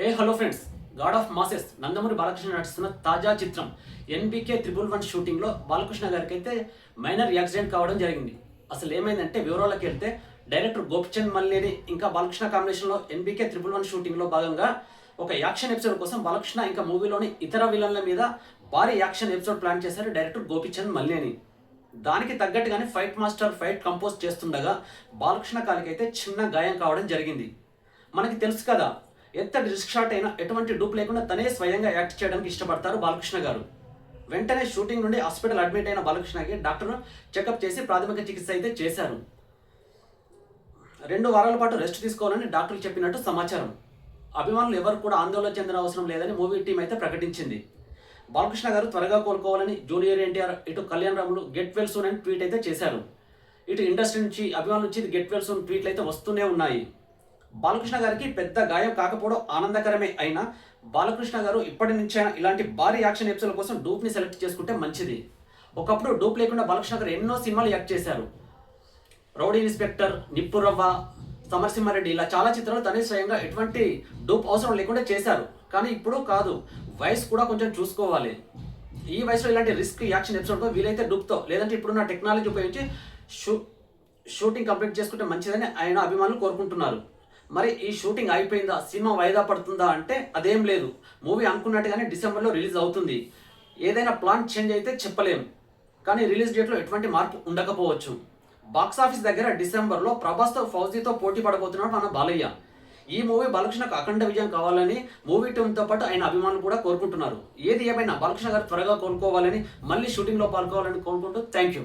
Hello friends, God of masses Nandamuri Balakrishna నటిస్తున్న తాజా చిత్రం ఎన్బికే 111 షూటింగ్లో బాలకృష్ణ గారికి అయితే మైనర్ యాక్సిడెంట్ కావడం జరిగింది. అసలు ఏమైందంటే వివరాల్లోకి వెళ్తే డైరెక్టర్ గోపిచంద్ మల్లేని ఇంకా బాలకృష్ణ కాంబినేషన్లో ఎన్బికే 111 షూటింగ్లో భాగంగా ఒక యాక్షన్ ఎపిసోడ్ కోసం బాలకృష్ణ ఇంకా మూవీలోని ఇతర విలన్ల మీద భారీ యాక్షన్ ఎపిసోడ్ ప్లాన్ చేశారు డైరెక్టర్ గోపిచంద్ మల్లేని. దానికి తగ్గట్టుగానే ఫైట్ మాస్టర్ ఫైట్ కంపోజ్ చేస్తుండగా బాలకృష్ణ కాలికైతే చిన్న గాయం కావడం జరిగింది. మనకి తెలుసు కదా, ఎంతటి రిస్క్ షాట్ అయినా ఎటువంటి డూప్ లేకుండా తనే స్వయంగా యాక్ట్ చేయడానికి ఇష్టపడతారు బాలకృష్ణ గారు. వెంటనే షూటింగ్ నుండి హాస్పిటల్ అడ్మిట్ అయిన బాలకృష్ణకి డాక్టర్ చెకప్ చేసి ప్రాథమిక చికిత్స అయితే చేశారు. 2 వారాల పాటు రెస్ట్ తీసుకోవాలని డాక్టర్లు చెప్పినట్టు సమాచారం. అభిమానులు ఎవరు కూడా ఆందోళన చెందిన అవసరం లేదని మూవీ టీం అయితే ప్రకటించింది. బాలకృష్ణ గారు త్వరగా కోలుకోవాలని జూనియర్ ఎన్టీఆర్, ఇటు Kalyan Ramulu get well soon అని ట్వీట్ అయితే చేశారు. ఇటు ఇండస్ట్రీ నుంచి, అభిమానుల నుంచి గెట్ వెల్ సూన్ ట్వీట్లు అయితే వస్తూనే ఉన్నాయి. బాలకృష్ణ గారికి పెద్ద గాయం కాకపోవడం ఆనందకరమే అయినా బాలకృష్ణ గారు ఇప్పటి నుంచైనా ఇలాంటి భారీ యాక్షన్ ఎపిసోడ్ల కోసం డూప్ని సెలెక్ట్ చేసుకుంటే మంచిది. ఒకప్పుడు డూప్ లేకుండా బాలకృష్ణ గారు ఎన్నో సినిమాలు యాక్ట్ చేశారు. రౌడీ ఇన్స్పెక్టర్, నిప్పురవ్వ, సమరసింహారెడ్డి ఇలా చాలా చిత్రాలు తనే స్వయంగా ఎటువంటి డూప్ అవసరం లేకుండా చేశారు. కానీ ఇప్పుడు కాదు, వయసు కూడా కొంచెం చూసుకోవాలి. ఈ వయసులో ఇలాంటి రిస్క్ యాక్షన్ ఎపిసోడ్తో వీలైతే డూప్తో లేదంటే ఇప్పుడున్న టెక్నాలజీ ఉపయోగించి షూటింగ్ కంప్లీట్ చేసుకుంటే మంచిదని ఆయన అభిమానులు కోరుకుంటున్నారు. మరి ఈ షూటింగ్ అయిపోయిందా, సినిమా వాయిదా పడుతుందా అంటే అదేం లేదు. మూవీ అనుకున్నట్టుగానే డిసెంబర్లో రిలీజ్ అవుతుంది. ఏదైనా ప్లాన్ చేంజ్ అయితే చెప్పలేం, కానీ రిలీజ్ డేట్లో ఎటువంటి మార్పు ఉండకపోవచ్చు. బాక్సాఫీస్ దగ్గర డిసెంబర్లో ప్రభాస్తో, ఫౌజీతో పోటీ పడబోతున్నాడు మన బాలయ్య. ఈ మూవీ బాలకృష్ణకు అఖండ విజయం కావాలని మూవీ టీంతో పాటు ఆయన అభిమానులు కూడా కోరుకుంటున్నారు. ఏది ఏమైనా బాలకృష్ణ గారు త్వరగా కోలుకోవాలని, మళ్ళీ షూటింగ్లో పాల్గొవాలని కోరుకుంటూ థ్యాంక్ యూ.